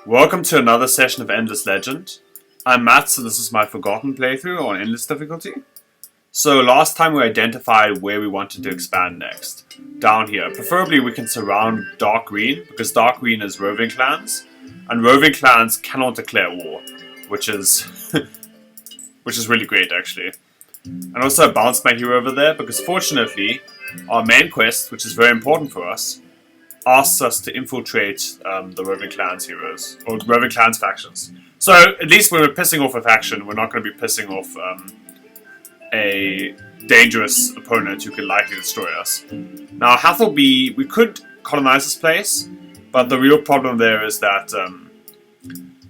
Welcome to another session of Endless Legend. I'm Matt, and this is my Forgotten playthrough on Endless difficulty. So last time we identified where we wanted to expand next. Down here. Preferably we can surround Dark Green, because Dark Green is roving clans, and roving clans cannot declare war, which is which is really great actually. And also I bounced my hero over there, because fortunately our main quest, which is very important for us, asks us to infiltrate the Roving Clans heroes, or Roving Clans factions. So at least when we're pissing off a faction, we're not going to be pissing off a dangerous opponent who could likely destroy us. Now Hathleby, we could colonize this place, but the real problem there is that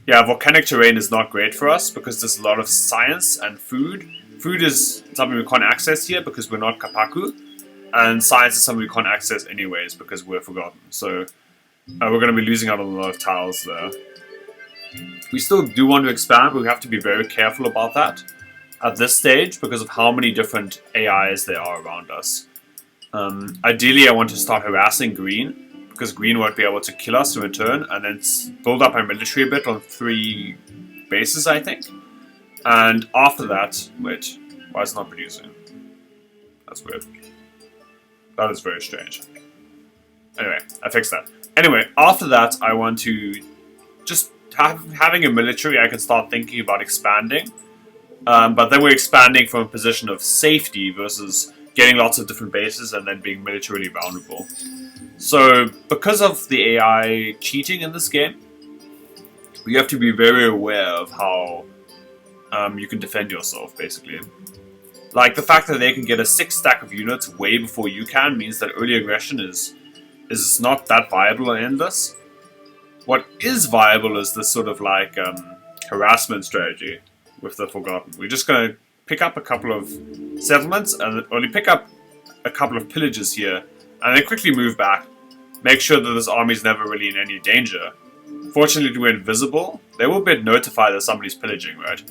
volcanic terrain is not great for us because there's a lot of science and food. Food is something we can't access here because we're not Kapaku. And science is something we can't access anyways because we're forgotten. So we're going to be losing out on a lot of tiles there. We still do want to expand, but we have to be very careful about that at this stage because of how many different AIs there are around us. Ideally, I want to start harassing Green because Green won't be able to kill us in return, and then build up our military a bit on 3 bases, I think. And after that, wait, why is it not producing? That's weird. That is very strange. Anyway, I fixed that. Anyway, after that, I want to just having a military, I can start thinking about expanding. But then we're expanding from a position of safety versus getting lots of different bases and then being militarily vulnerable. So, because of the AI cheating in this game, you have to be very aware of how you can defend yourself, basically. Like, the fact that they can get a 6 stack of units way before you can means that early aggression is not that viable in Endless. What is viable is this sort of like harassment strategy with the Forgotten. We're just going to pick up a couple of settlements and only pick up a couple of pillages here and then quickly move back. Make sure that this army is never really in any danger. Fortunately, we're invisible. They will be notified that somebody's pillaging, right?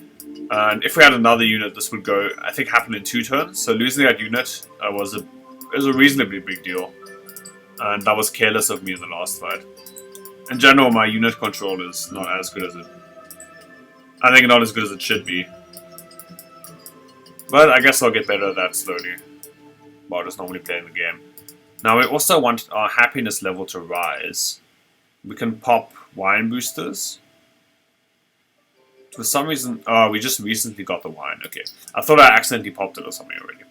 And if we had another unit, this would go, I think, happen in 2 turns. So losing that unit was a reasonably big deal. And that was careless of me in the last fight. In general, my unit control is not as good as it... I think not as good as it should be. But I guess I'll get better at that slowly. While just normally playing the game. Now we also want our happiness level to rise. We can pop wine boosters. For some reason, we just recently got the wine. Okay, I thought I accidentally popped it or something already.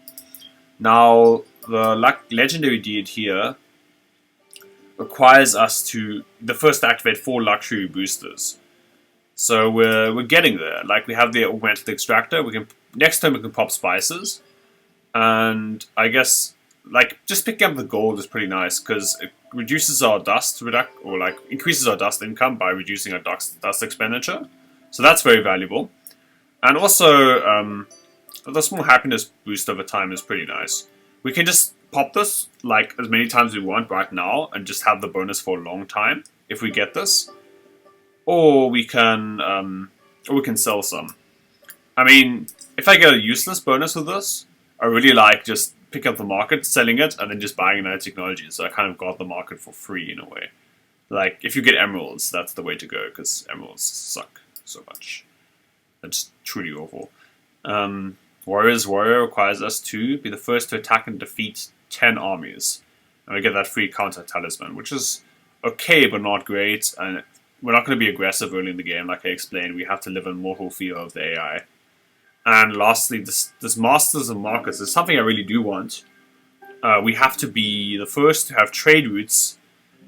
Now, the legendary deed here requires us to first activate 4 luxury boosters. So we're getting there. Like, we have the augmented extractor. Next time we can pop spices, and I guess like just picking up the gold is pretty nice because it reduces our dust increases our dust income by reducing our dust expenditure. So that's very valuable. And also, the small happiness boost over time is pretty nice. We can just pop this like as many times as we want right now and just have the bonus for a long time if we get this. Or we can sell some. I mean, if I get a useless bonus with this, I really like just pick up the market, selling it, and then just buying another technology. So I kind of got the market for free in a way. Like, if you get emeralds, that's the way to go, because emeralds suck so much. It's truly awful. Warrior's Warrior requires us to be the first to attack and defeat 10 armies. And we get that free counter talisman, which is okay but not great. And we're not going to be aggressive early in the game, like I explained. We have to live in mortal fear of the AI. And lastly, this Masters of Markets is something I really do want. We have to be the first to have trade routes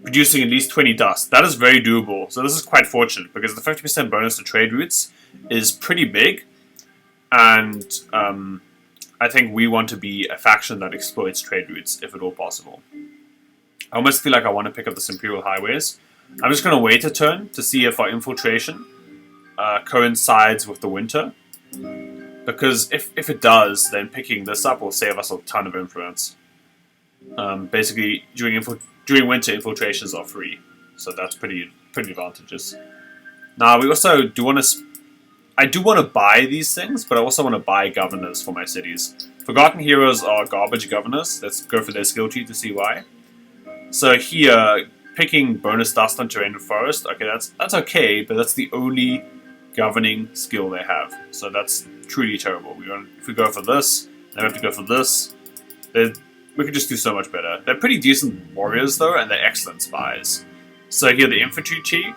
producing at least 20 dust. That is very doable. So this is quite fortunate because the 50% bonus to trade routes is pretty big. And I think we want to be a faction that exploits trade routes if at all possible. I almost feel like I want to pick up the Imperial Highways. I'm just going to wait a turn to see if our infiltration coincides with the winter. Because if it does, then picking this up will save us a ton of influence. Basically, during winter, infiltrations are free, so that's pretty advantageous. Now, we also do want to... I do want to buy these things, but I also want to buy governors for my cities. Forgotten Heroes are garbage governors. Let's go for their skill tree to see why. So here, picking bonus dust on terrain and forest, okay, that's okay, but that's the only governing skill they have. So that's truly terrible. If we go for this, then we have to go for this. We could just do so much better. They're pretty decent warriors though, and they're excellent spies. So here the infantry tree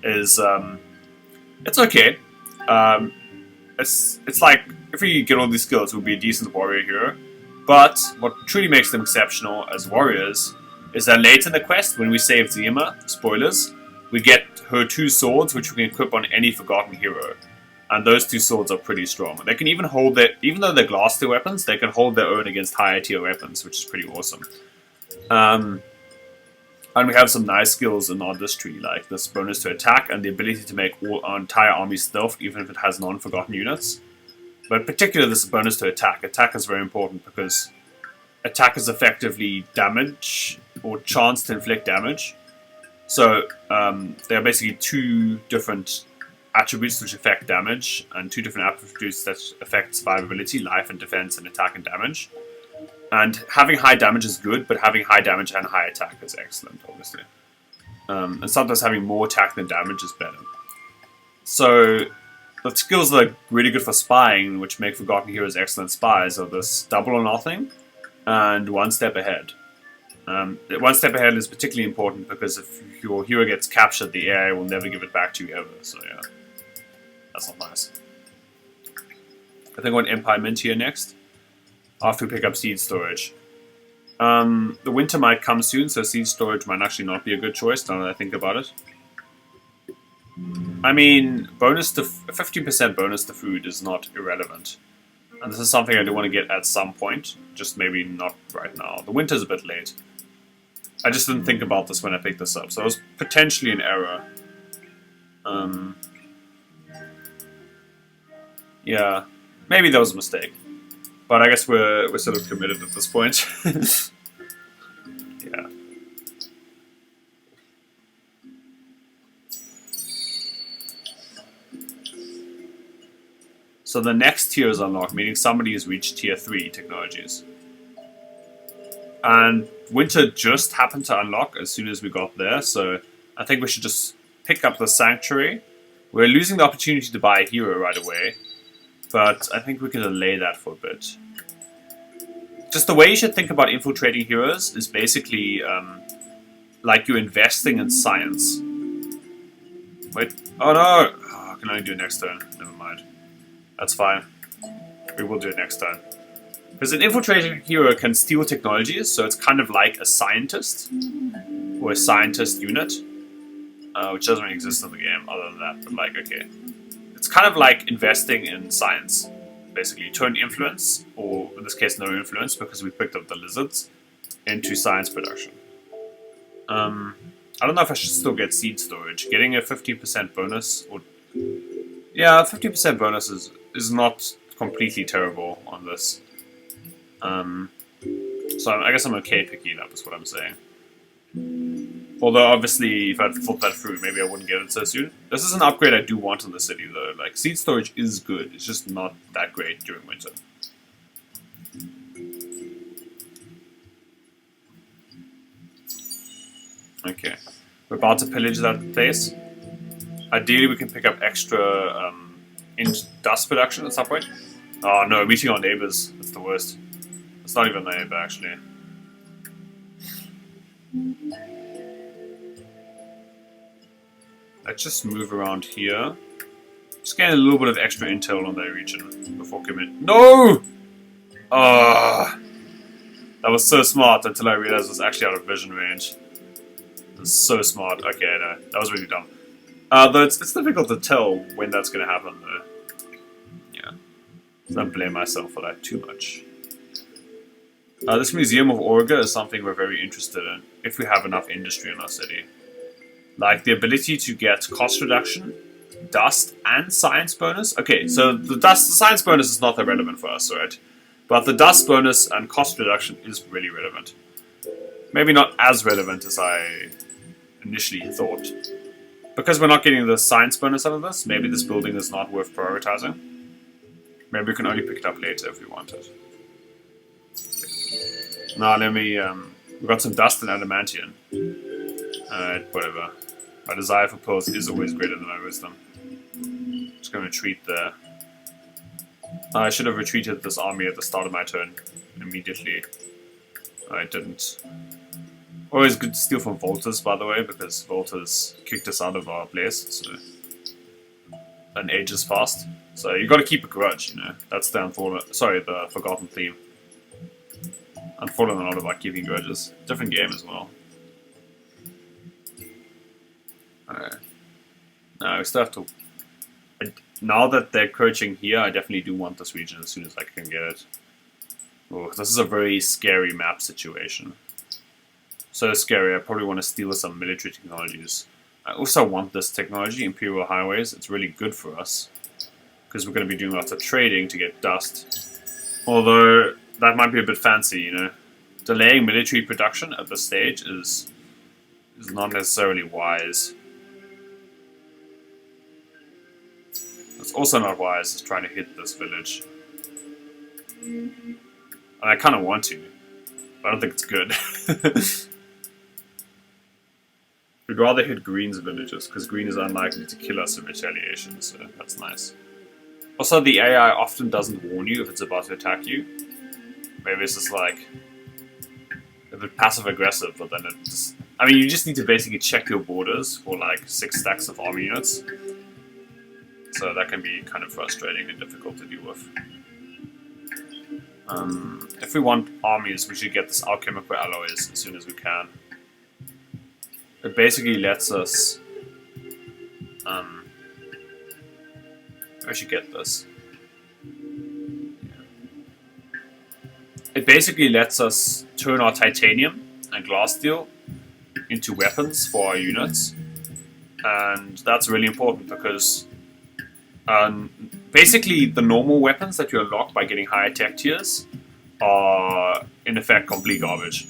is it's okay. It's like if we get all these skills, we'll be a decent warrior hero. But what truly makes them exceptional as warriors is that late in the quest, when we save Zima, spoilers, we get her 2 swords, which we can equip on any forgotten hero. And those 2 swords are pretty strong. They can even hold even though they're glass tier weapons, they can hold their own against higher tier weapons, which is pretty awesome. And we have some nice skills in on this tree, like this bonus to attack and the ability to make our entire army stealth, even if it has non-forgotten units. But particularly this bonus to attack. Attack is very important because attack is effectively damage or chance to inflict damage. So there are basically 2 different attributes which affect damage and 2 different attributes that affect survivability, life and defense, and attack and damage. And having high damage is good, but having high damage and high attack is excellent, obviously. And sometimes having more attack than damage is better. So the skills that are really good for spying, which make Forgotten Heroes excellent spies, are this double or nothing and one step ahead. One step ahead is particularly important because if your hero gets captured, the AI will never give it back to you ever. So yeah, that's not nice. I think I want Empire Mint here next, after we pick up Seed Storage. The winter might come soon, so Seed Storage might actually not be a good choice now that I think about it. I mean, 15% bonus to food is not irrelevant. And this is something I do want to get at some point, just maybe not right now. The winter's a bit late. I just didn't think about this when I picked this up, so it was potentially an error. Yeah, maybe that was a mistake. But I guess we're sort of committed at this point. Yeah. So the next tier is unlocked, meaning somebody has reached tier 3 technologies. And winter just happened to unlock as soon as we got there, so I think we should just pick up the Sanctuary. We're losing the opportunity to buy a hero right away, but I think we can delay that for a bit. Just the way you should think about infiltrating heroes is basically like you're investing in science. Wait, oh no! Oh, I can only do it next turn, never mind. That's fine. We will do it next time. Because an infiltrating hero can steal technologies, so it's kind of like a scientist. Or a scientist unit. Which doesn't really exist in the game, other than that, but like, okay. It's kind of like investing in science. Basically, turn influence, or in this case no influence, because we picked up the lizards, into science production. I don't know if I should still get seed storage. Getting a 50% bonus, or... Yeah, 50% bonus is not completely terrible on this. So I guess I'm okay picking it up, is what I'm saying. Although, obviously, if I'd thought that through, maybe I wouldn't get it so soon. This is an upgrade I do want in the city, though. Like, seed storage is good. It's just not that great during winter. Okay. We're about to pillage that place. Ideally, we can pick up extra in dust production at some point. Oh no, meeting our neighbors. That's the worst. It's not even a neighbor, actually. Let's just move around here. Just getting a little bit of extra intel on that region before committing. No! Ah, that was so smart until I realized it was actually out of vision range. That's so smart. Okay, no, that was really dumb. Though it's difficult to tell when that's going to happen, though. Yeah. So don't blame myself for that too much. This Museum of Orga is something we're very interested in, if we have enough industry in our city. Like the ability to get cost reduction, dust, and science bonus. Okay, so the science bonus is not that relevant for us, right? But the dust bonus and cost reduction is really relevant. Maybe not as relevant as I initially thought. Because we're not getting the science bonus out of this, maybe this building is not worth prioritizing. Maybe we can only pick it up later if we want it. Now let me We got some dust and adamantium. Alright, whatever. My desire for pearls is always greater than my wisdom. Just gonna retreat there. I should have retreated this army at the start of my turn immediately. I didn't. Always good to steal from Voltas, by the way, because Voltas kicked us out of our place, so and ages fast. So you got to keep a grudge, you know. That's the the forgotten theme. Unfallen a lot about keeping grudges. Different game as well. Alright. Now we still have to. Now that they're coaching here, I definitely do want this region as soon as I can get it. Oh, this is a very scary map situation. So scary, I probably want to steal some military technologies. I also want this technology, Imperial Highways. It's really good for us, because we're going to be doing lots of trading to get dust. Although, that might be a bit fancy, you know. Delaying military production at this stage is not necessarily wise. It's also not wise, is trying to hit this village. And I kind of want to, but I don't think it's good. We'd rather hit Green's villages, because Green is unlikely to kill us in retaliation, so that's nice. Also, the AI often doesn't warn you if it's about to attack you. Maybe it's just like a bit passive-aggressive, but then it just... I mean, you just need to basically check your borders for like 6 stacks of army units. So that can be kind of frustrating and difficult to deal with. If we want armies, we should get this alchemical alloys as soon as we can. It basically lets us... I should get this. It basically lets us turn our titanium and glass steel into weapons for our units. And that's really important because basically the normal weapons that you unlock by getting higher tech tiers are in effect complete garbage.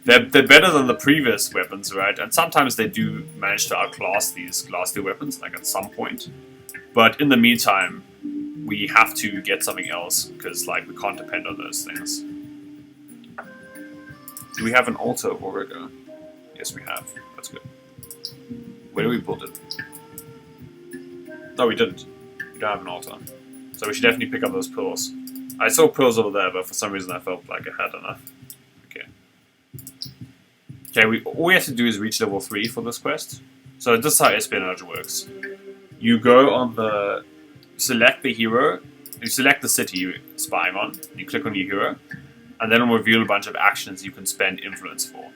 They're better than the previous weapons, right? And sometimes they do manage to outclass these glass steel weapons, like at some point. But in the meantime, we have to get something else, because like we can't depend on those things. Do we have an altar of Auriga? Yes, we have. That's good. Where do we build it? No, we didn't. We don't have an altar. So we should definitely pick up those pearls. I saw pearls over there, but for some reason I felt like I had enough. Okay. Okay, all we have to do is reach level 3 for this quest. So this is how espionage works. You go on the... select the hero, you select the city you're spying on, you click on your hero, and then it'll reveal a bunch of actions you can spend influence for.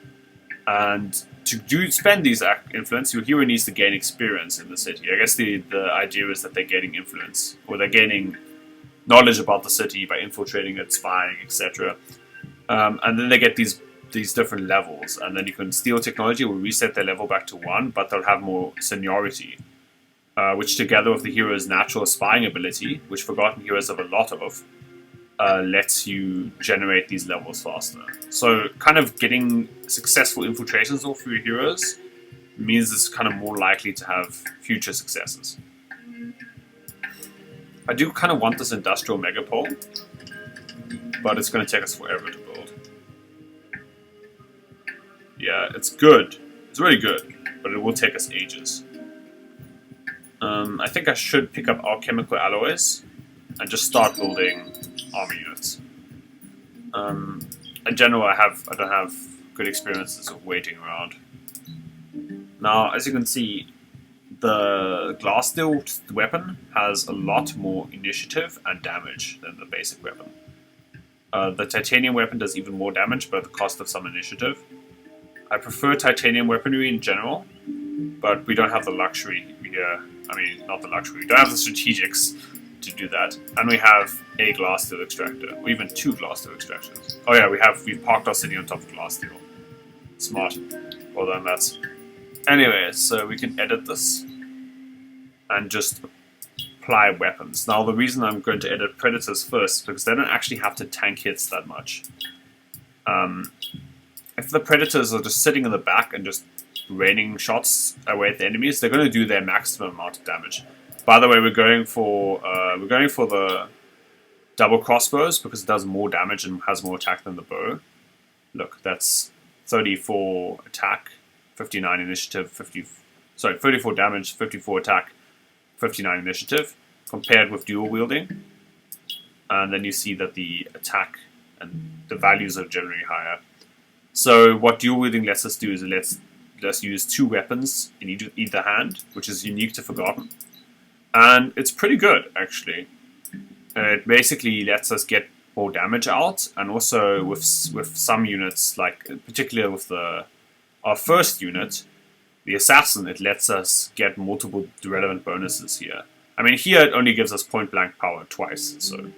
And to spend these influence, your hero needs to gain experience in the city. I guess the idea is that they're gaining influence, or they're gaining knowledge about the city by infiltrating it, spying, etc. And then they get these different levels, and then you can steal technology, will reset their level back to 1, but they'll have more seniority. Which together with the hero's natural spying ability, which Forgotten Heroes have a lot of, lets you generate these levels faster. So kind of getting successful infiltrations off your heroes means it's kind of more likely to have future successes. I do kind of want this industrial megapole, but it's going to take us forever to build. Yeah, it's good. It's really good, but it will take us ages. I think I should pick up alchemical alloys and just start building army units. In general, I don't have good experiences of waiting around. Now, as you can see, the glass steel weapon has a lot more initiative and damage than the basic weapon. The titanium weapon does even more damage, but at the cost of some initiative. I prefer titanium weaponry in general, but we don't have the luxury here. I mean, not the luxury. We don't have the strategics to do that. And we have a glass steel extractor, or even 2 glass steel extractors. Oh yeah, we've parked our city on top of glass steel. Smart. Well done, that's... Anyway, so we can edit this and just apply weapons. Now, the reason I'm going to edit predators first is because they don't actually have to tank hits that much. If the predators are just sitting in the back and just raining shots away at the enemies, they're going to do their maximum amount of damage. By the way, we're going for the double crossbows because it does more damage and has more attack than the bow. Look, that's 34 attack, 59 initiative, 34 damage, 54 attack, 59 initiative, compared with dual wielding. And then you see that the attack and the values are generally higher. So what dual wielding lets us do is it lets us use 2 weapons in either hand, which is unique to Forgotten. And it's pretty good, actually. It basically lets us get more damage out, and also with some units, like particularly with our first unit, the Assassin, it lets us get multiple relevant bonuses here. I mean, here it only gives us point blank power twice, so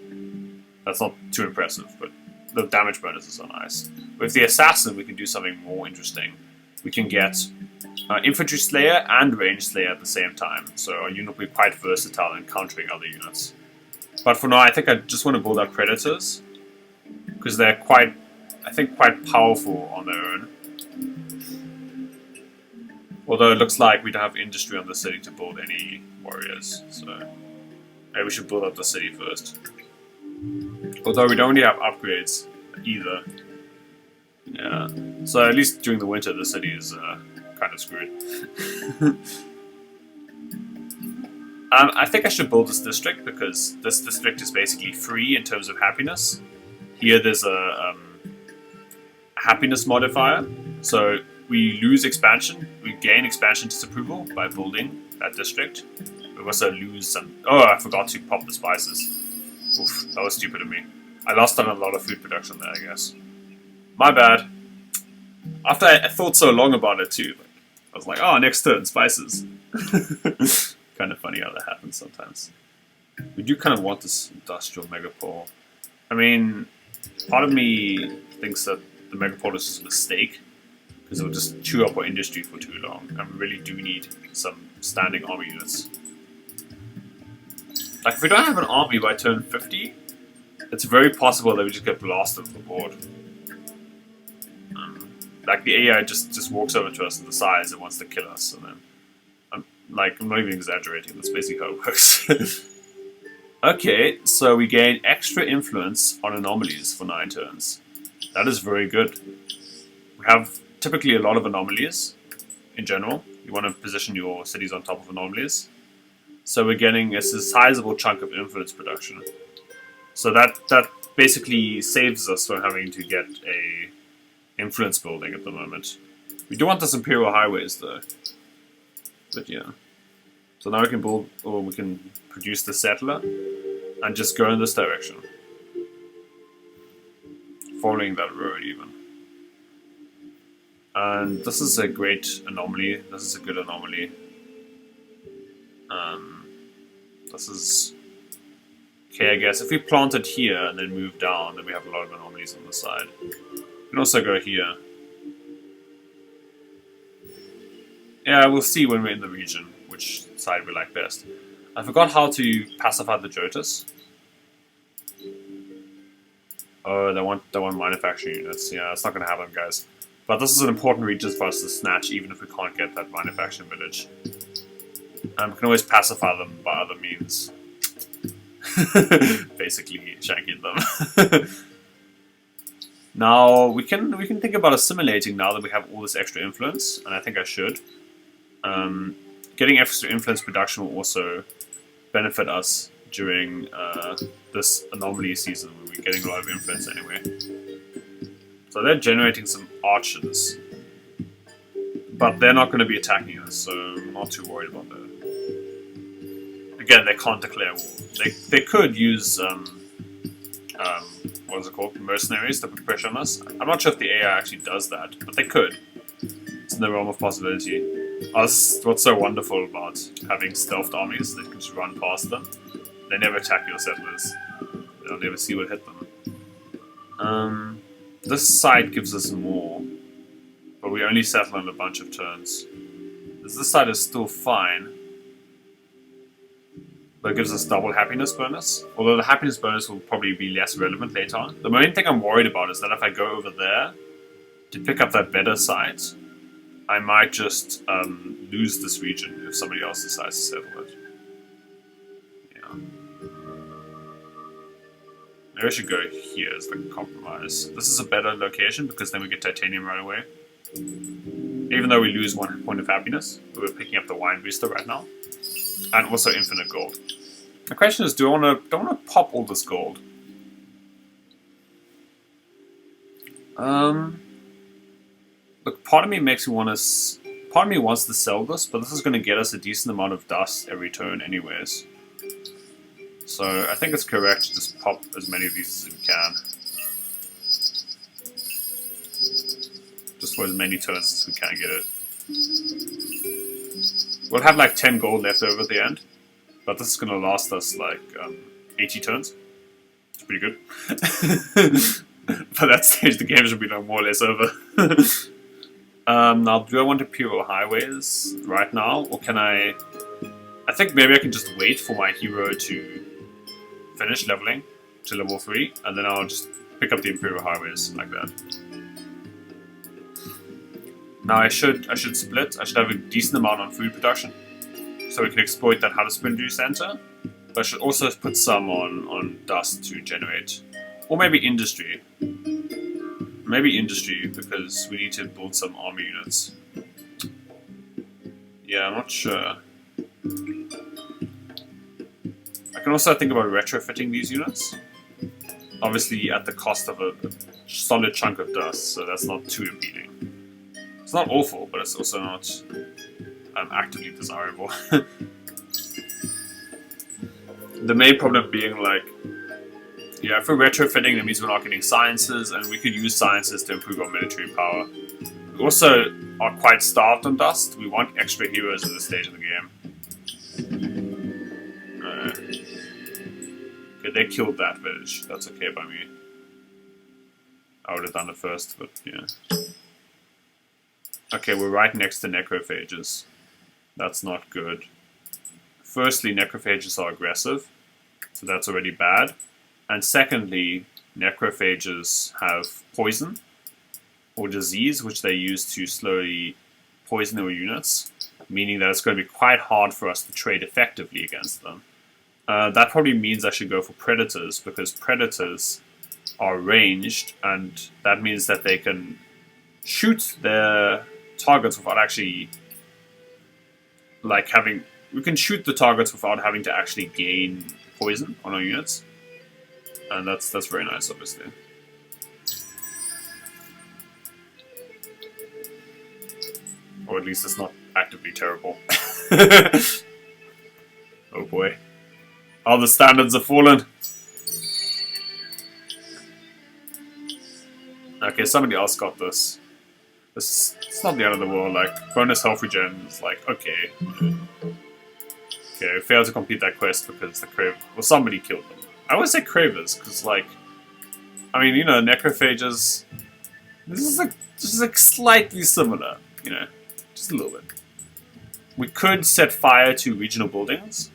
that's not too impressive, but the damage bonuses are nice. With the Assassin, we can do something more interesting. We can get Infantry Slayer and Range Slayer at the same time, so our unit will be quite versatile in countering other units. But for now, I think I just want to build up Predators, because they're quite powerful on their own. Although it looks like we don't have industry on the city to build any warriors, so maybe we should build up the city first. Although we don't really have upgrades either. Yeah, so at least during the winter the city is kind of screwed. I think I should build this district, because this district is basically free in terms of happiness. Here there's a happiness modifier, so we lose expansion, we gain expansion disapproval by building that district. We also lose some... Oh, I forgot to pop the spices. Oof, that was stupid of me. I lost on a lot of food production there, I guess. My bad. After I thought so long about it too, I was like, oh, next turn, spices. Kind of funny how that happens sometimes. We do kind of want this industrial megapole. I mean, part of me thinks that the megapole is just a mistake, because it will just chew up our industry for too long, and we really do need some standing army units. Like, if we don't have an army by turn 50, it's very possible that we just get blasted off the board. Like, the AI just walks over to us and decides it wants to kill us, and then... I'm not even exaggerating, that's basically how it works. Okay, so we gain extra influence on anomalies for 9 turns. That is very good. We have typically a lot of anomalies, in general. You want to position your cities on top of anomalies. So we're getting a sizable chunk of influence production. So that basically saves us from having to get a influence building at the moment. We do want this Imperial Highways though. But yeah. So now we can build, or we can produce the settler and just go in this direction. Following that road even. And this is a great anomaly. This is a good anomaly. This is... Okay, I guess if we plant it here and then move down, then we have a lot of anomalies on the side. We can also go here. Yeah, we'll see when we're in the region which side we like best. I forgot how to pacify the Jotus. Oh, they want manufacturing units. Yeah, it's not going to happen, guys. But this is an important region for us to snatch, even if we can't get that manufacturing village. We can always pacify them by other means. Basically, shanking them. Now we can think about assimilating now that we have all this extra influence, and I think I should. Getting extra influence production will also benefit us during this anomaly season, where we're getting a lot of influence anyway. So they're generating some archers, but they're not going to be attacking us, so I'm not too worried about that. Again, they can't declare war. They could use what is it called? Mercenaries to put pressure on us. I'm not sure if the AI actually does that, but they could. It's in the realm of possibility. What's so wonderful about having stealthed armies, that you can just run past them. They never attack your settlers. They'll never see what hit them. This side gives us more, but we only settle in a bunch of turns. This side is still fine, but it gives us double happiness bonus. Although the happiness bonus will probably be less relevant later on. The main thing I'm worried about is that if I go over there to pick up that better site, I might just lose this region if somebody else decides to settle it. Yeah. Maybe I should go here as the compromise. This is a better location because then we get titanium right away. Even though we lose 1 point of happiness, we're picking up the wine booster right now. And also infinite gold. The question is, do I want to pop all this gold? Look, part of me makes me want to... Part of me wants to sell this, but this is going to get us a decent amount of dust every turn anyways. So I think it's correct to just pop as many of these as we can. Just for as many turns as we can get it. We'll have like 10 gold left over at the end, but this is going to last us like 80 turns. It's pretty good. By that stage the game should be like more or less over. Now, do I want Imperial Highways right now, or can I think maybe I can just wait for my hero to finish leveling to level 3, and then I'll just pick up the Imperial Highways like that. Now I should split. I should have a decent amount on food production, so we can exploit that Huddersfield Center. But I should also put some on dust to generate, or maybe industry. Maybe industry, because we need to build some army units. Yeah, I'm not sure. I can also think about retrofitting these units. Obviously at the cost of a solid chunk of dust, so that's not too appealing. It's not awful, but it's also not actively desirable. The main problem being like, yeah, if we're retrofitting, that means we're not getting sciences, and we could use sciences to improve our military power. We also are quite starved on dust. We want extra heroes at this stage of the game. Okay, they killed that village. That's okay by me. I would have done it first, but yeah. Okay, we're right next to necrophages. That's not good. Firstly, necrophages are aggressive, so that's already bad. And secondly, necrophages have poison or disease, which they use to slowly poison our units, meaning that it's going to be quite hard for us to trade effectively against them. That probably means I should go for predators, because predators are ranged, and that means that they can shoot their targets without actually like having... We can shoot the targets without having to actually gain poison on our units. And that's very nice, obviously. Or at least it's not actively terrible. Oh boy. All the standards have fallen. Okay, somebody else got this. It's not the end of the world. Like, bonus health regen is like, okay. Okay, failed to complete that quest because the Crave... Well, somebody killed them. I always say Cravers, because, like... I mean, you know, necrophages... This is like slightly similar, you know. Just a little bit. We could set fire to regional buildings,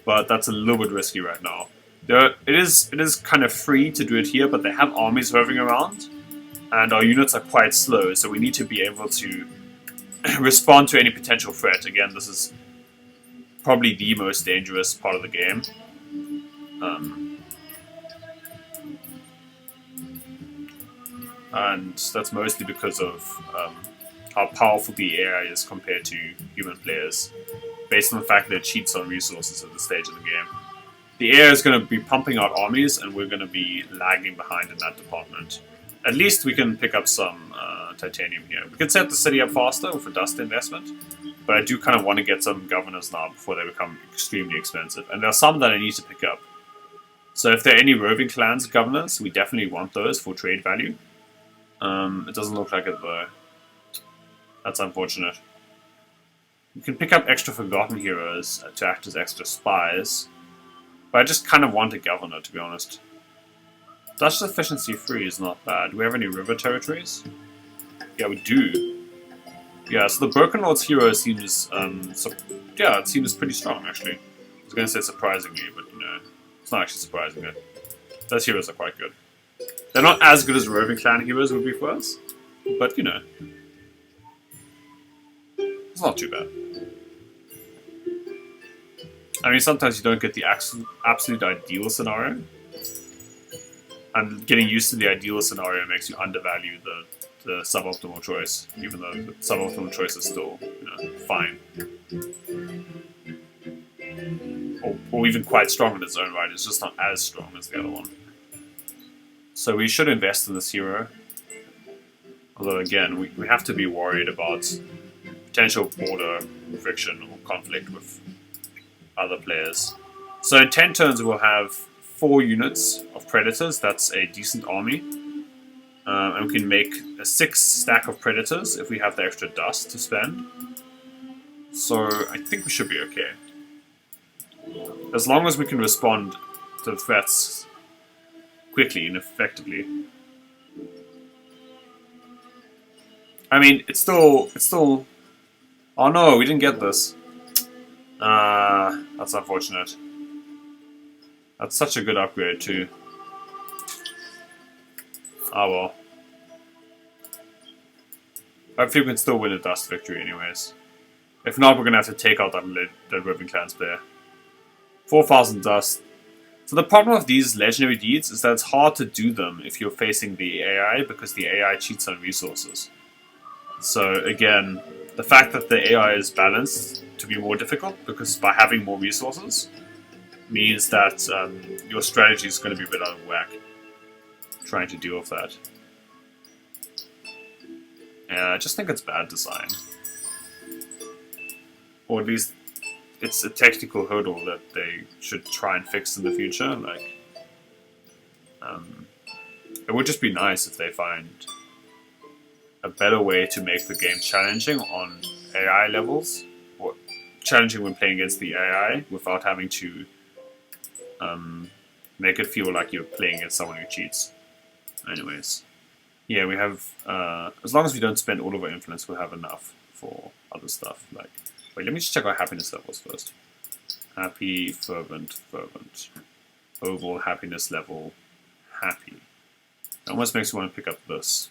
but that's a little bit risky right now. It is kind of free to do it here, but they have armies hovering around, and our units are quite slow, so we need to be able to respond to any potential threat. Again, this is probably the most dangerous part of the game. And that's mostly because of how powerful the AI is compared to human players, based on the fact that it cheats on resources at this stage of the game. The AI is going to be pumping out armies, and we're going to be lagging behind in that department. At least we can pick up some titanium here. We can set the city up faster with a dust investment, but I do kind of want to get some governors now before they become extremely expensive. And there are some that I need to pick up. So if there are any roving clans governors, we definitely want those for trade value. It doesn't look like it though. That's unfortunate. You can pick up extra forgotten heroes to act as extra spies, but I just kind of want a governor, to be honest. Dutch efficiency 3 is not bad. Do we have any river territories? Yeah, we do. Yeah, so the Broken Lord's hero seems, yeah, it seems pretty strong, actually. I was going to say surprisingly, but, you know, it's not actually surprising. Those heroes are quite good. They're not as good as roving clan heroes would be for us, but, you know, it's not too bad. I mean, sometimes you don't get the absolute ideal scenario. And getting used to the ideal scenario makes you undervalue the suboptimal choice, even though the suboptimal choice is still, fine. Or even quite strong in its own right. It's just not as strong as the other one. So we should invest in this hero. Although again, we have to be worried about potential border friction or conflict with other players. So in 10 turns we'll have 4 units of Predators. That's a decent army. And we can make a 6 stack of Predators if we have the extra dust to spend. So I think we should be okay. As long as we can respond to the threats quickly and effectively. I mean, it's still... Oh no, we didn't get this. That's unfortunate. That's such a good upgrade too. Oh well. Hopefully we can still win a dust victory anyways. If not, we're gonna have to take out that Roving Clans player. 4,000 dust. So the problem with these legendary deeds is that it's hard to do them if you're facing the AI, because the AI cheats on resources. So again, the fact that the AI is balanced to be more difficult, because by having more resources, means that your strategy is going to be a bit out of whack, trying to deal with that. Yeah, I just think it's bad design. Or at least it's a technical hurdle that they should try and fix in the future. Like, it would just be nice if they find a better way to make the game challenging on AI levels, or challenging when playing against the AI without having to make it feel like you're playing against someone who cheats. Anyways, yeah, we have, as long as we don't spend all of our influence, we'll have enough for other stuff. Like, wait, let me just check our happiness levels first. Happy, fervent, fervent. Overall happiness level, happy. It almost makes me want to pick up this,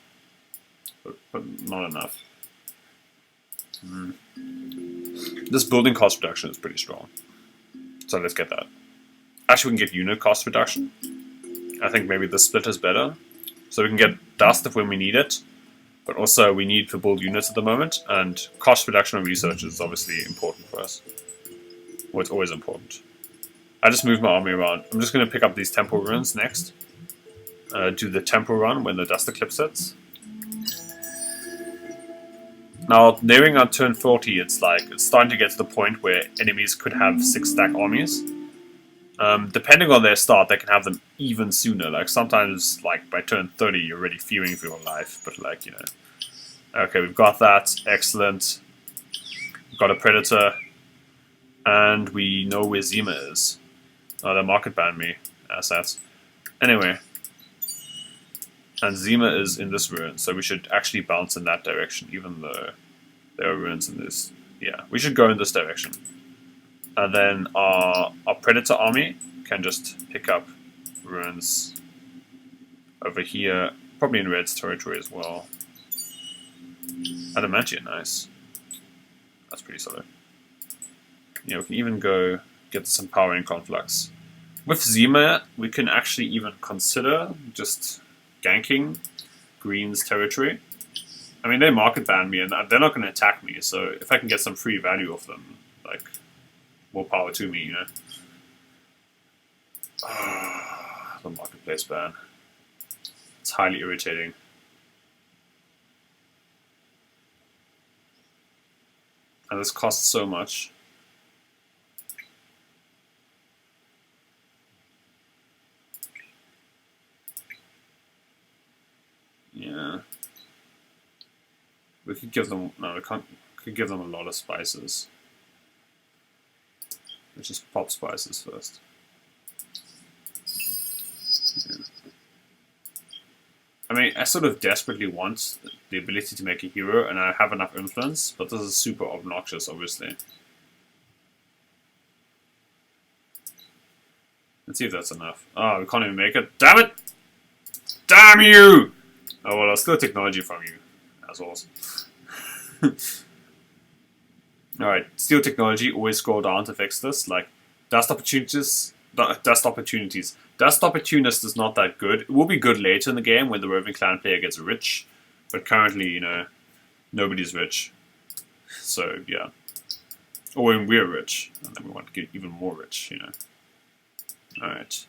but not enough. This building cost reduction is pretty strong, so let's get that. Actually, we can get unit cost reduction. I think maybe the split is better, so we can get dust if when we need it, but also we need to build units at the moment, and cost reduction on research is obviously important for us. Well, it's always important. I just moved my army around. I'm just going to pick up these temple ruins next. Do the temple run when the dust eclipse hits. Now, nearing our turn 40, it's starting to get to the point where enemies could have 6-stack armies. Depending on their start, they can have them even sooner. Like, sometimes, like, by turn 30, you're already fearing for your life. But, like, you know. Okay, we've got that. Excellent. We've got a Predator. And we know where Zima is. Oh, they market banned me. Assets. Anyway. And Zima is in this ruin, so we should actually bounce in that direction, even though there are ruins in this. Yeah, we should go in this direction. And then our Predator army can just pick up ruins over here, probably in Red's territory as well. Adamantia, nice. That's pretty solid. Yeah, we can even go get some power in Conflux. With Zima, we can actually even consider just ganking Green's territory. I mean, they market ban me, and they're not going to attack me, so if I can get some free value off them, like, more power to me, you know. The marketplace ban. It's highly irritating. And this costs so much. Yeah. We could give them... No, we can't... We could give them a lot of spices. Let's just pop spices first. Yeah. I mean, I sort of desperately want the ability to make a hero, and I have enough influence, but this is super obnoxious, obviously. Let's see if that's enough. Oh, we can't even make it. Damn it! Damn you! Oh, well, I'll steal technology from you, assholes. Alright, steal technology, always scroll down to fix this. Like, dust opportunities Dust Opportunities. Dust Opportunist is not that good. It will be good later in the game when the Roving Clan player gets rich, but currently, you know, nobody's rich. So, yeah. Or when we're rich, and then we want to get even more rich, you know. Alright.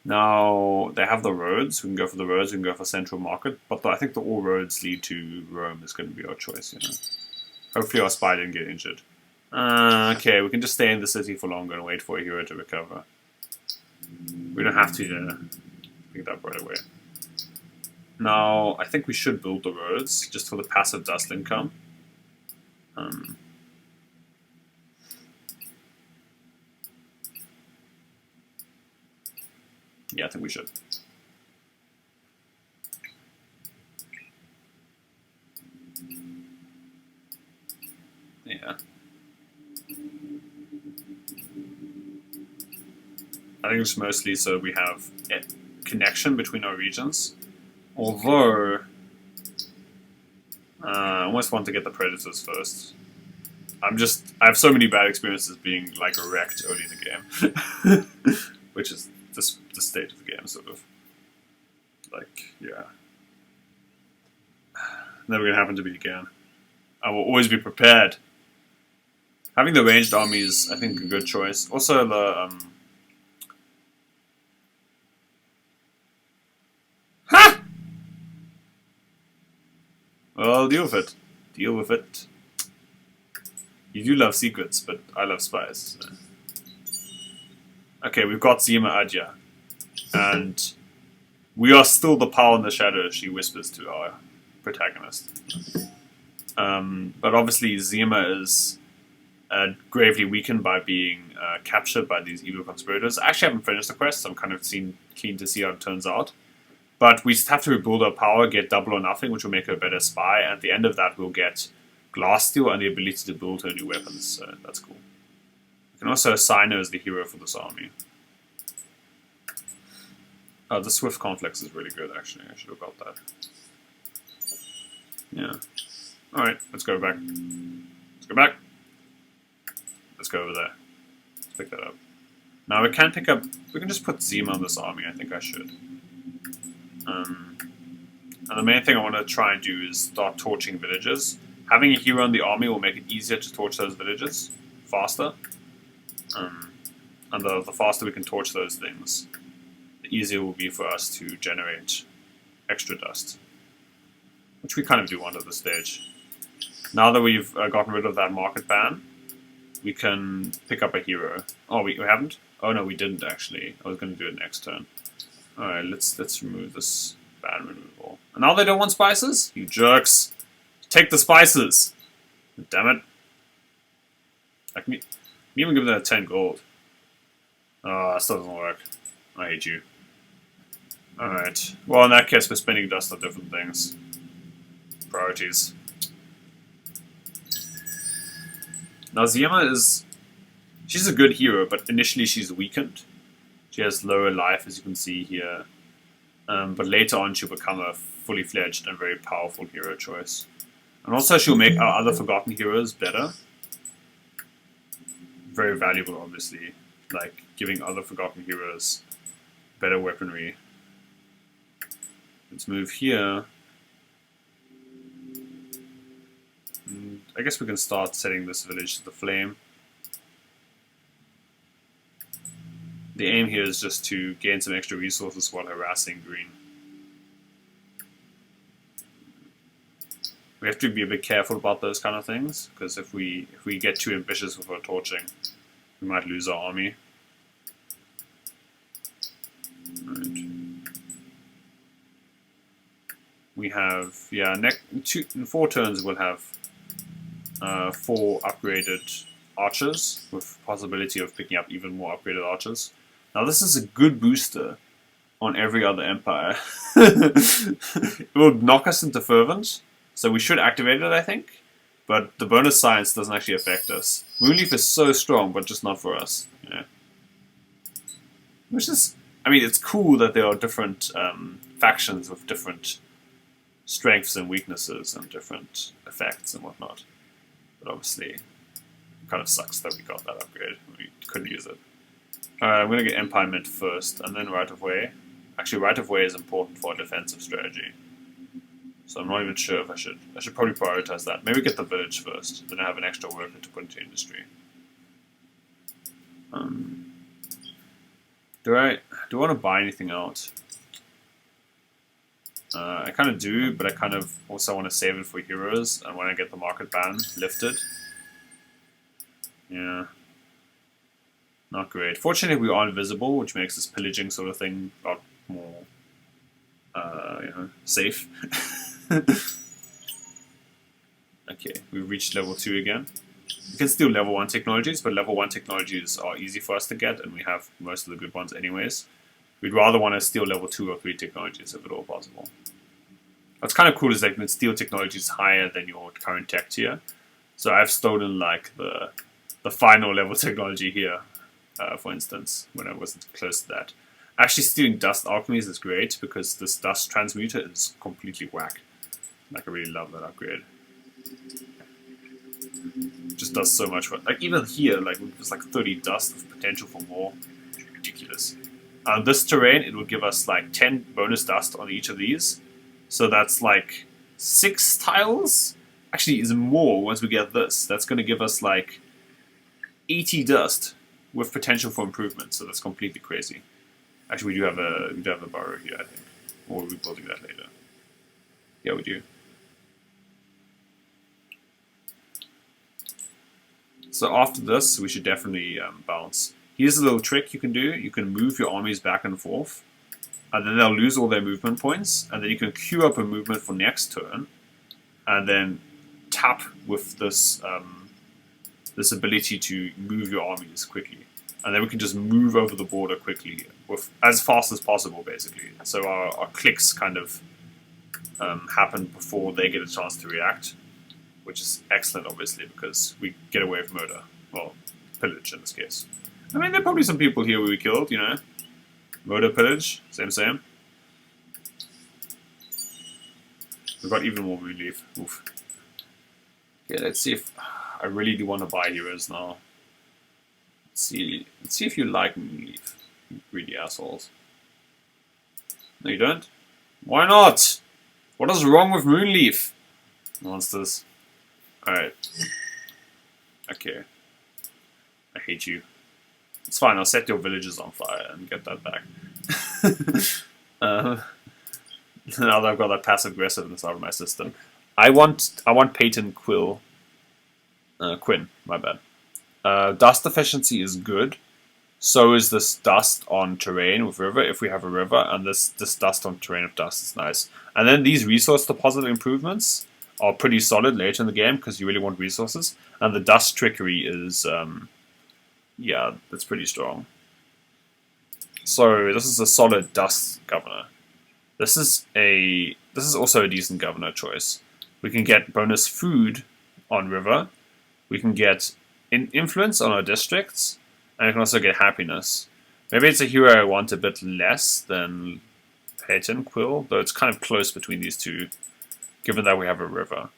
Now, they have the roads. We can go for the roads, we can go for Central Market, but I think the all roads lead to Rome is going to be our choice, you know. Hopefully our spy didn't get injured. Okay, we can just stay in the city for longer and wait for a hero to recover. We don't have to pick it up right away. Now, I think we should build the roads, just for the passive dust income. Yeah, I think we should. Yeah. I think it's mostly so we have a connection between our regions. Although, I almost want to get the Predators first. I have so many bad experiences being like wrecked early in the game. Which is the state of the game, sort of. Like, yeah. Never gonna happen to me again. I will always be prepared. Having the ranged army is, I think, a good choice. Also, the ha! Well, deal with it. Deal with it. You do love secrets, but I love spies. So. Okay, we've got Zima Adja. And we are still the power in the shadow, she whispers to our protagonist. But obviously Zima is gravely weakened by being captured by these evil conspirators. I actually haven't finished the quest, so I'm kind of keen to see how it turns out. But we just have to rebuild our power, get double or nothing, which will make her a better spy, and at the end of that we'll get Glasssteel and the ability to build her new weapons, so that's cool. We can also assign her as the hero for this army. The Swift Conflicts is really good, actually. I should have got that. Yeah. Alright, let's go back. Let's go back. Let's go over there. Let's pick that up. Now we can pick up... We can just put Zima on this army, I think I should. And the main thing I want to try and do is start torching villages. Having a hero in the army will make it easier to torch those villages faster. And the faster we can torch those things, the easier it will be for us to generate extra dust. Which we kind of do want at this stage. Now that we've gotten rid of that market ban, we can pick up a hero. Oh, we haven't? Oh no, we didn't actually. I was going to do it next turn. Alright, let's remove this ban removal. And now they don't want spices? You jerks! Take the spices! Damn it. I can even give them 10 gold. Oh, that still doesn't work. I hate you. Alright. Well, in that case, we're spending dust on different things. Priorities. Now, Zima is... She's a good hero, but initially she's weakened. She has lower life, as you can see here. But later on, she'll become a fully fledged and very powerful hero choice. And also, she'll make our other Forgotten heroes better. Very valuable, obviously. Like, giving other Forgotten heroes better weaponry. Let's move here. And I guess we can start setting this village to the flame. The aim here is just to gain some extra resources while harassing green. We have to be a bit careful about those kind of things, because if we get too ambitious with our torching, we might lose our army. Right. We have, yeah, in 4 turns we'll have 4 upgraded archers, with possibility of picking up even more upgraded archers. Now this is a good booster on every other empire. It will knock us into Fervent, so we should activate it, I think. But the bonus science doesn't actually affect us. Moonleaf is so strong, but just not for us. You know? Which is, I mean, it's cool that there are different factions with different strengths and weaknesses and different effects and whatnot. But obviously, it kind of sucks that we got that upgrade. We couldn't use it. Alright, I'm going to get Empire Mint first, and then Right of Way. Actually, Right of Way is important for a defensive strategy. So I'm not even sure if I should. I should probably prioritize that. Maybe get the village first, then I have an extra worker to put into industry. Do I want to buy anything out? I kind of do, but I kind of also want to save it for heroes, and when I get the market ban lifted. Yeah. Not great. Fortunately, we are invisible, which makes this pillaging sort of thing a lot more, safe. Okay, we reached level 2 again. We can steal level 1 technologies, but level 1 technologies are easy for us to get, and we have most of the good ones anyways. We'd rather want to steal level 2 or 3 technologies if at all possible. What's kind of cool is that you can steal technologies higher than your current tech tier. So I've stolen like the final level technology here, for instance, when I wasn't close to that. Actually, stealing dust alchemies is great because this dust transmuter is completely whack. Like, I really love that upgrade. Just does so much work. Like, even here, like, there's like 30 dust with potential for more. It's ridiculous. On this terrain, it will give us like 10 bonus dust on each of these. So that's like 6 tiles. Actually, is more once we get this. That's going to give us like 80 dust with potential for improvement. So that's completely crazy. Actually, we do have a burrow here, I think. Or we'll be building that later. Yeah, we do. So after this, we should definitely bounce. Here's a little trick you can do. You can move your armies back and forth. And then they'll lose all their movement points. And then you can queue up a movement for next turn. And then tap with this this ability to move your armies quickly. And then we can just move over the border quickly, with as fast as possible, basically. So our clicks kind of happen before they get a chance to react. Which is excellent, obviously, because we get away with murder. Well, pillage in this case. I mean, there are probably some people here we killed, you know. Murder, pillage, same. We've got even more Moonleaf. Oof. Okay, let's see if... I really do want to buy heroes now. Let's see if you like Moonleaf, you greedy assholes. No, you don't? Why not? What is wrong with Moonleaf? Monsters. Alright. Okay. I hate you. It's fine, I'll set your villages on fire and get that back. Now that I've got that passive aggressiveness out of my system. I want Peyton Quinn, my bad. Dust efficiency is good. So is this dust on terrain with river, if we have a river, and this dust on terrain of dust is nice. And then these resource deposit improvements are pretty solid later in the game because you really want resources. And the dust trickery is, yeah, that's pretty strong. So this is a solid dust governor. This is also a decent governor choice. We can get bonus food on river. We can get influence on our districts, and we can also get happiness. Maybe it's a hero I want a bit less than Peyton Quill, though it's kind of close between these two, given that we have a river.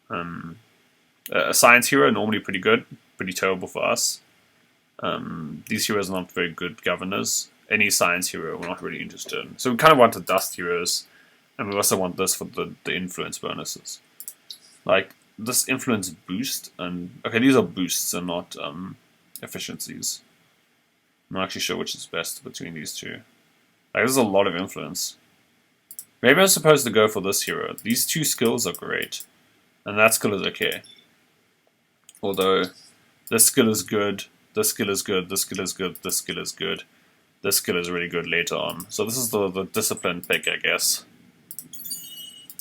A science hero, normally pretty good, pretty terrible for us. These heroes are not very good governors. Any science hero we're not really interested in. So we kind of want the dust heroes, and we also want this for the influence bonuses. Like, this influence boost, and... Okay, these are boosts and not efficiencies. I'm not actually sure which is best between these two. Like, there's a lot of influence. Maybe I'm supposed to go for this hero. These two skills are great, and that skill is okay. Although, this skill is good, this skill is good, this skill is good, this skill is good. This skill is really good later on. So this is the discipline pick, I guess.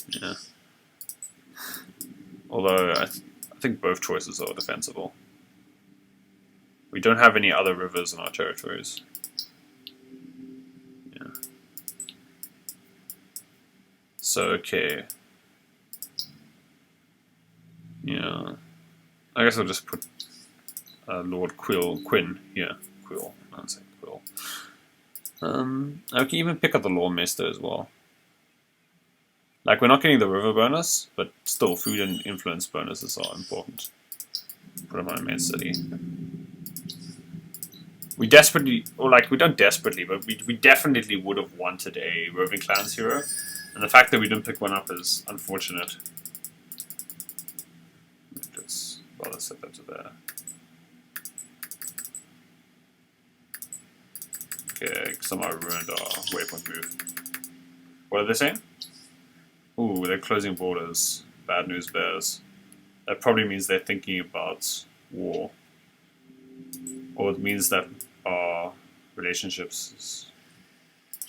Yeah. Although, I think both choices are defensible. We don't have any other rivers in our territories. Yeah. So, okay. Yeah. I guess I'll just put Lord Quinn here. Quill. I don't say Quill. I can even pick up the Lawmaster as well. Like, we're not getting the river bonus, but still, food and influence bonuses are important. Put them on a main city. We desperately, or like, we don't desperately, but we definitely would have wanted a Roving Clans hero. And the fact that we didn't pick one up is unfortunate. Let's rather set that to there. Okay, somehow ruined our waypoint move. What are they saying? Ooh, they're closing borders. Bad news bears. That probably means they're thinking about war. Or it means that our relationships is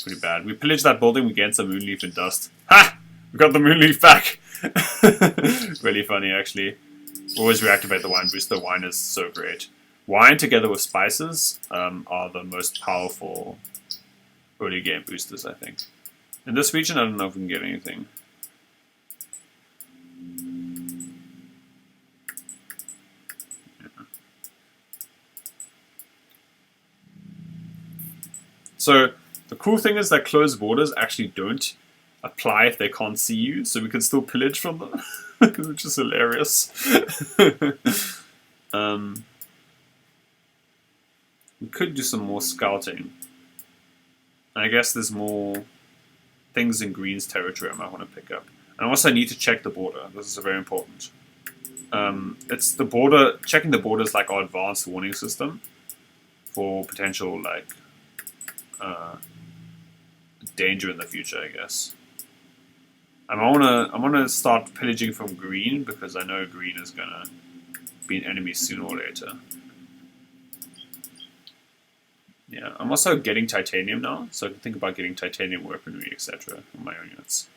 pretty bad. We pillaged that building, we gained some Moonleaf and dust. Ha! We got the Moonleaf back! Really funny, actually. Always reactivate the wine booster. Wine is so great. Wine together with spices are the most powerful early game boosters, I think. In this region, I don't know if we can get anything. So the cool thing is that closed borders actually don't apply if they can't see you, so we can still pillage from them, which is hilarious. We could do some more scouting. I guess there's more things in Green's territory I might want to pick up. And also I need to check the border. This is very important. It's the border, checking the border is like our advanced warning system for potential like danger in the future, I guess. I wanna start pillaging from Green because I know Green is gonna be an enemy sooner or later. Yeah, I'm also getting titanium now, so I can think about getting titanium weaponry, etc. on my own units.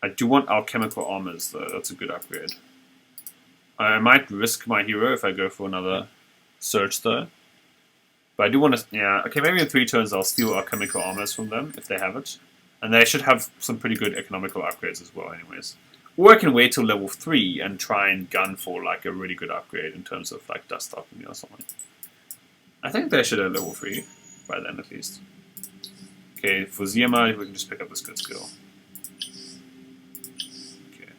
I do want alchemical armors though, that's a good upgrade. I might risk my hero if I go for another search though. But I do want to, yeah, okay, maybe in 3 turns I'll steal alchemical armors from them if they have it. And they should have some pretty good economical upgrades as well anyways. Or I can wait till level 3 and try and gun for like a really good upgrade in terms of like dust alchemy or something. I think they should have level 3 by then at least. Okay, for Ziyama we can just pick up this good skill. Okay.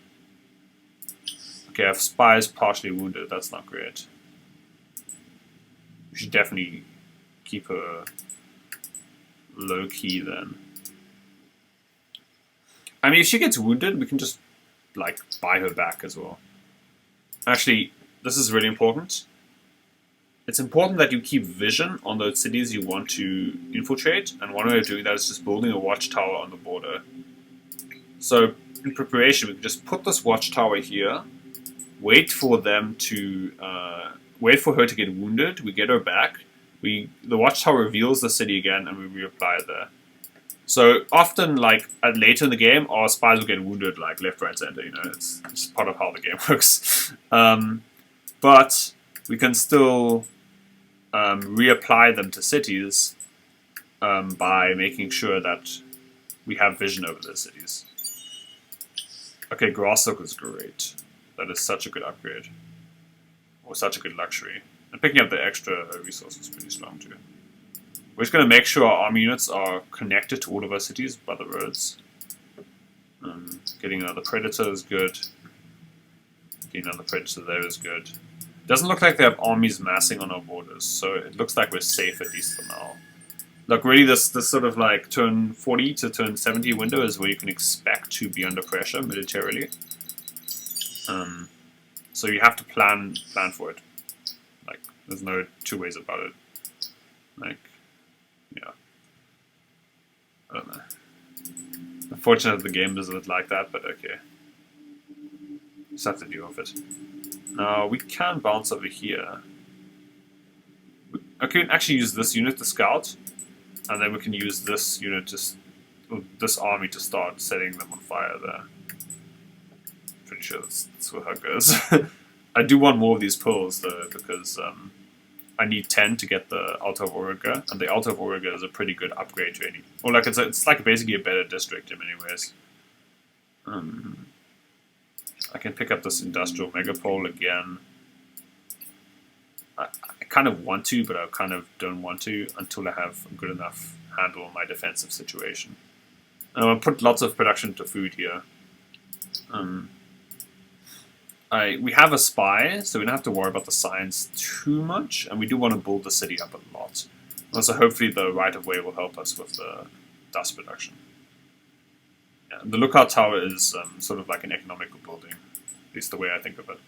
Okay, I have spies partially wounded, that's not great. We should definitely keep her low key then. I mean, if she gets wounded, we can just like buy her back as well. Actually, this is really important. It's important that you keep vision on those cities you want to infiltrate, and one way of doing that is just building a watchtower on the border. So, in preparation, we can just put this watchtower here, wait for them to, wait for her to get wounded, we get her back, the watchtower reveals the city again, and we reapply it there. So often, like later in the game, our spies will get wounded, like left, right, center. You know, it's part of how the game works. But we can still reapply them to cities by making sure that we have vision over those cities. Okay, Grasshook is great. That is such a good upgrade, or such a good luxury. And picking up the extra resources is pretty strong too. We're just going to make sure our army units are connected to all of our cities by the roads. Getting another Predator is good. Getting another Predator there is good. Doesn't look like they have armies massing on our borders, so it looks like we're safe at least for now. Like really this sort of like turn 40 to turn 70 window is where you can expect to be under pressure militarily. So you have to plan for it. Like, there's no two ways about it. Like, yeah. I don't know. Unfortunately, the game is a bit like that, but okay. Just have to deal with it. Now, we can bounce over here. I can actually use this unit to scout, and then we can use this unit this army to start setting them on fire there. Pretty sure that's how it goes. I do want more of these pearls though, because I need 10 to get the Altar of Auriga, and the Altar of Auriga is a pretty good upgrade to any. Or like it's like basically a better district in many ways. I can pick up this industrial megapole again. I kind of want to, but I kind of don't want to until I have a good enough handle on my defensive situation. And I'll put lots of production to food here. we have a spy, so we don't have to worry about the science too much, and we do want to build the city up a lot. Also, hopefully the right-of-way will help us with the dust production. Yeah, the lookout tower is sort of like an economical building, at least the way I think of it.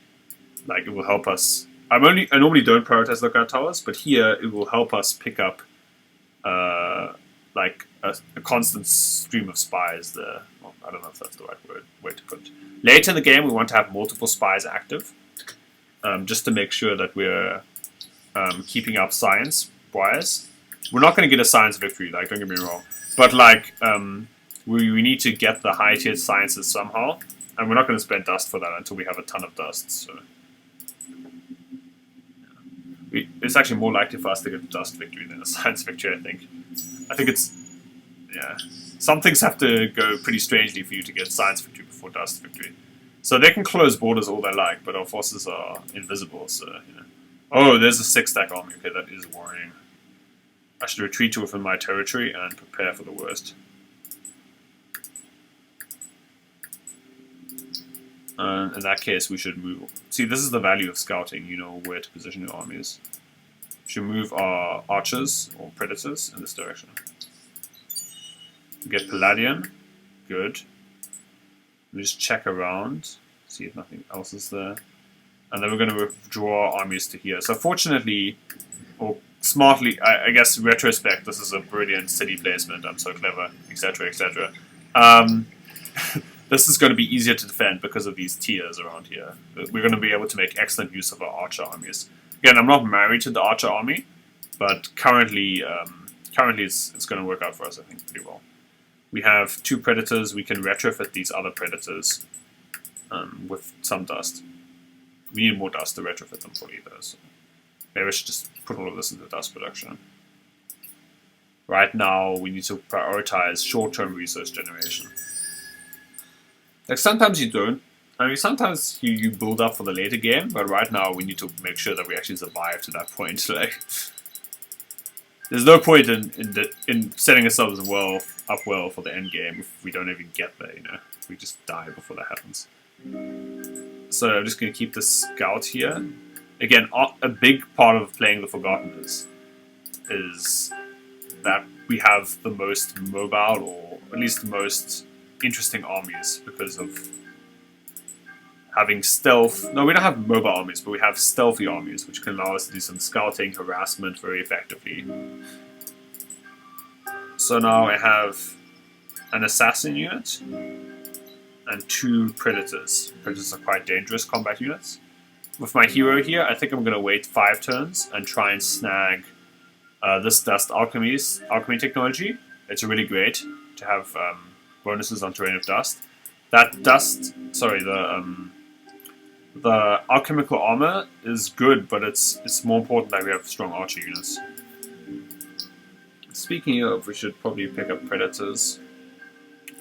Like, it will help us. I normally don't prioritize lookout towers, but here it will help us pick up like a constant stream of spies there. Well, I don't know if that's the right way to put it. Later in the game, we want to have multiple spies active, just to make sure that we're keeping up science-wise. We're not going to get a science victory, like, don't get me wrong, but like we need to get the high-tiered sciences somehow, and we're not going to spend dust for that until we have a ton of dust. So it's actually more likely for us to get a dust victory than a science victory, I think. I think it's, yeah. Some things have to go pretty strangely for you to get science victory before dust victory. So they can close borders all they like, but our forces are invisible, so, you know. Oh, there's a 6-stack army. Okay, that is worrying. I should retreat to within my territory and prepare for the worst. In that case, we should move. See, this is the value of scouting. You know where to position your armies. We should move our archers or predators in this direction. We get Palladian. Good. We just check around, see if nothing else is there. And then we're going to withdraw our armies to here. So fortunately, or smartly, I guess in retrospect, this is a brilliant city placement. I'm so clever, etc., etc. This is going to be easier to defend because of these tiers around here. We're going to be able to make excellent use of our archer armies. Again, I'm not married to the archer army, but currently it's going to work out for us, I think, pretty well. We have 2 predators. We can retrofit these other predators with some dust. We need more dust to retrofit them fully, though. So maybe I should just put all of this into dust production. Right now, we need to prioritize short-term resource generation. Like, sometimes you don't. I mean, sometimes you build up for the later game, but right now we need to make sure that we actually survive to that point. Like, there's no point in setting ourselves up well for the end game if we don't even get there, you know. We just die before that happens. So I'm just going to keep the scout here. Again, a big part of playing the Forgotten is that we have the most mobile, or at least the most interesting armies because of having stealth. No, we don't have mobile armies, but we have stealthy armies, which can allow us to do some scouting, harassment very effectively. So now I have an assassin unit and 2 predators. Predators are quite dangerous combat units. With my hero here, I think I'm going to wait 5 turns and try and snag this dust alchemy technology. It's really great to have bonuses on terrain of dust. That dust, sorry, the alchemical armor is good, but it's more important that we have strong archer units. Speaking of, we should probably pick up predators.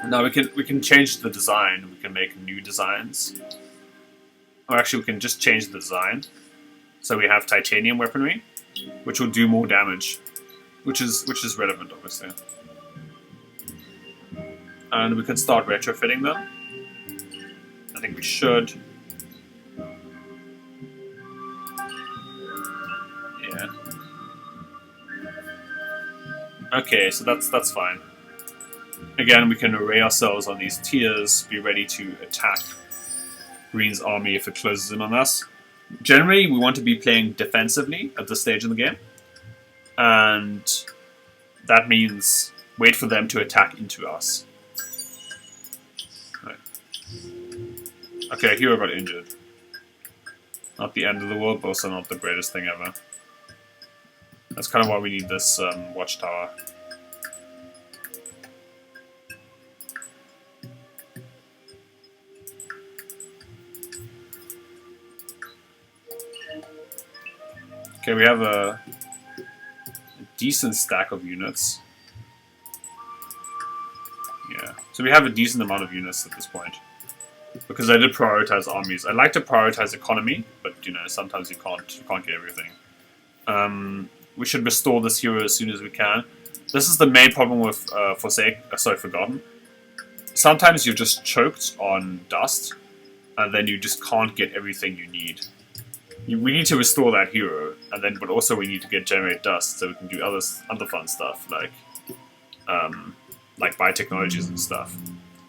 Now we can change the design. We can make new designs. Or actually, we can just change the design. So we have titanium weaponry, which will do more damage, which is relevant, obviously. And we can start retrofitting them. I think we should. Yeah. Okay, so that's fine. Again, we can array ourselves on these tiers, be ready to attack Green's army if it closes in on us. Generally, we want to be playing defensively at this stage in the game. And that means wait for them to attack into us. Right. Okay, hero got injured. Not the end of the world, but also not the greatest thing ever. That's kind of why we need this watchtower. Okay, we have a decent stack of units. Yeah, so we have a decent amount of units at this point. Because I did prioritize armies. I like to prioritize economy, but you know, sometimes you can't get everything. We should restore this hero as soon as we can. This is the main problem with Forgotten. Sometimes you're just choked on dust, and then you just can't get everything you need. We need to restore that hero, and then but also we need to generate dust so we can do other fun stuff like biotechnologies and stuff.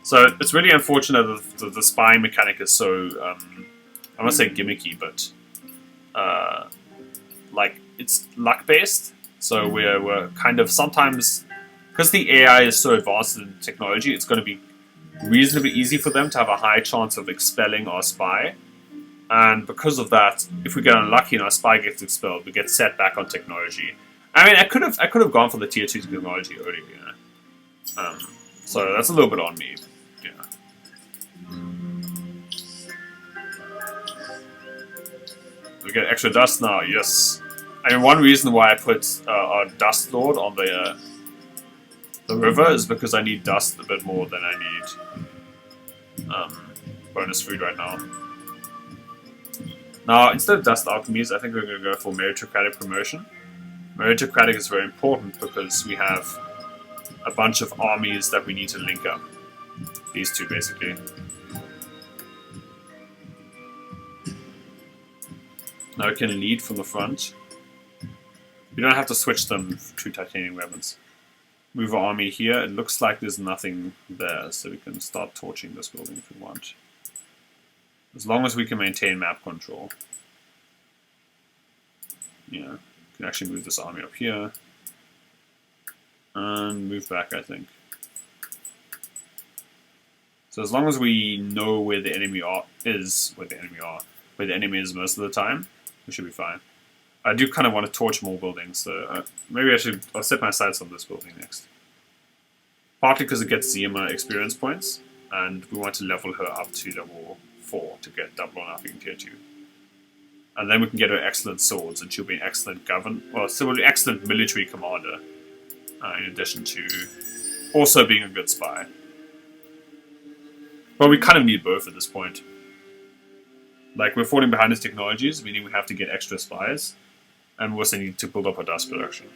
So it's really unfortunate that the spying mechanic is so I won't say gimmicky, but like it's luck based. So we're kind of sometimes, because the AI is so advanced in technology, it's going to be reasonably easy for them to have a high chance of expelling our spy. And because of that, if we get unlucky and our spy gets expelled, we get set back on technology. I mean, I could have gone for the tier 2 technology earlier, you know? So that's a little bit on me. Yeah. We get extra dust now, yes. I mean, one reason why I put our Dust Lord on the river is because I need dust a bit more than I need bonus food right now. Now, instead of Dust Alchemies, I think we're going to go for Meritocratic Promotion. Meritocratic is very important because we have a bunch of armies that we need to link up. These two, basically. Now we can lead from the front. We don't have to switch them to titanium weapons. Move our army here. It looks like there's nothing there, so we can start torching this building if we want. As long as we can maintain map control. Yeah, we can actually move this army up here. And move back, I think. So as long as we know where the enemy is most of the time, we should be fine. I do kind of want to torch more buildings, so maybe I'll set my sights on this building next. Partly because it gets Zima experience points, and we want to level her up to level 4 to get double on upping tier 2. And then we can get her excellent swords, and she'll be an excellent excellent military commander, in addition to also being a good spy. But we kind of need both at this point. Like, we're falling behind as technologies, meaning we have to get extra spies, and we also need to build up our dust production.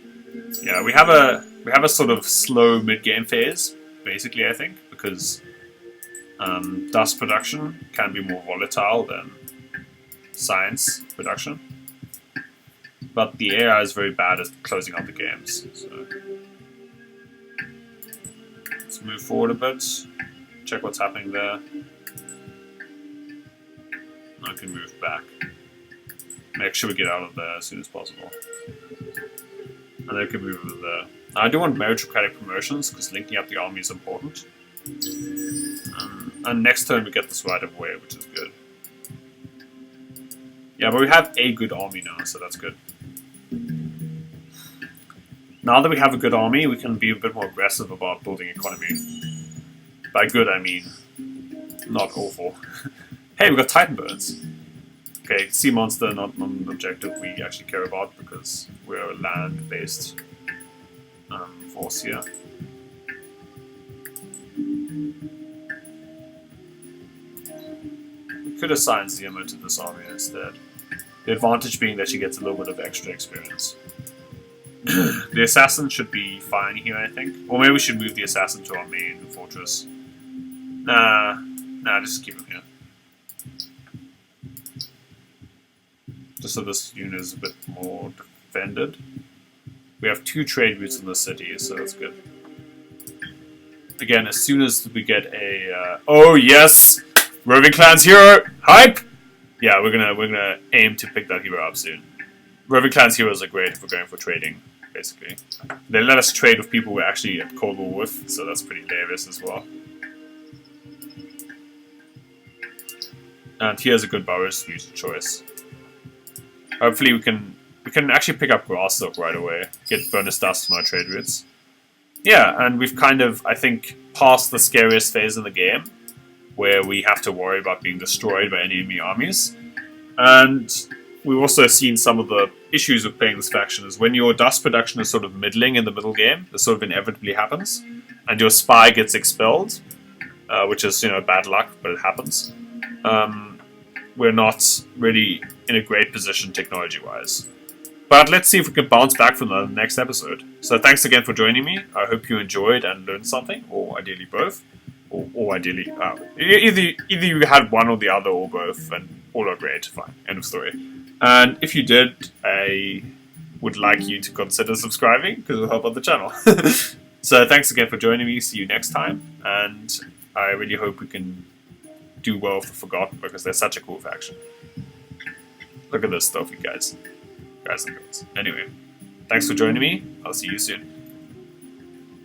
Yeah, we have a sort of slow mid-game phase, basically, I think, because dust production can be more volatile than science production. But the AI is very bad at closing out the games, so let's move forward a bit, check what's happening there. I can move back. Make sure we get out of there as soon as possible. And then we can move over there. I do want meritocratic promotions, because linking up the army is important. And next turn we get this right of way, which is good. Yeah, but we have a good army now, so that's good. Now that we have a good army, we can be a bit more aggressive about building economy. By good, I mean not awful. Hey, we got Titan Birds. Okay, sea monster, not an objective we actually care about because we're a land-based force here. We could assign Zima to this army instead. The advantage being that she gets a little bit of extra experience. The assassin should be fine here, I think. Or maybe we should move the assassin to our main fortress. Nah, just keep him here. Just so this unit is a bit more defended. We have 2 trade routes in the city, so that's good. Again, as soon as we get a oh yes! Roving Clans hero! Hype! Yeah, we're gonna aim to pick that hero up soon. Roving Clans heroes are great if we're going for trading, basically. They let us trade with people we're actually at Cold War with, so that's pretty hilarious as well. And here's a good Burrows choice. Hopefully we can actually pick up Grass Silk right away, get bonus dust from our trade routes. Yeah, and we've kind of, I think, passed the scariest phase in the game, where we have to worry about being destroyed by enemy armies. And we've also seen some of the issues with playing this faction is when your dust production is sort of middling in the middle game, this sort of inevitably happens, and your spy gets expelled, which is, bad luck, but it happens. We're not really in a great position technology-wise. But let's see if we can bounce back from the next episode. So thanks again for joining me. I hope you enjoyed and learned something, or ideally both. or ideally, either you had one or the other or both, and all are great. Fine, end of story. And if you did, I would like you to consider subscribing because it'll help out the channel. So thanks again for joining me. See you next time, and I really hope we can do well for Forgotten because they're such a cool faction. Look at this stuff, you guys and girls. Anyway, thanks for joining me. I'll see you soon.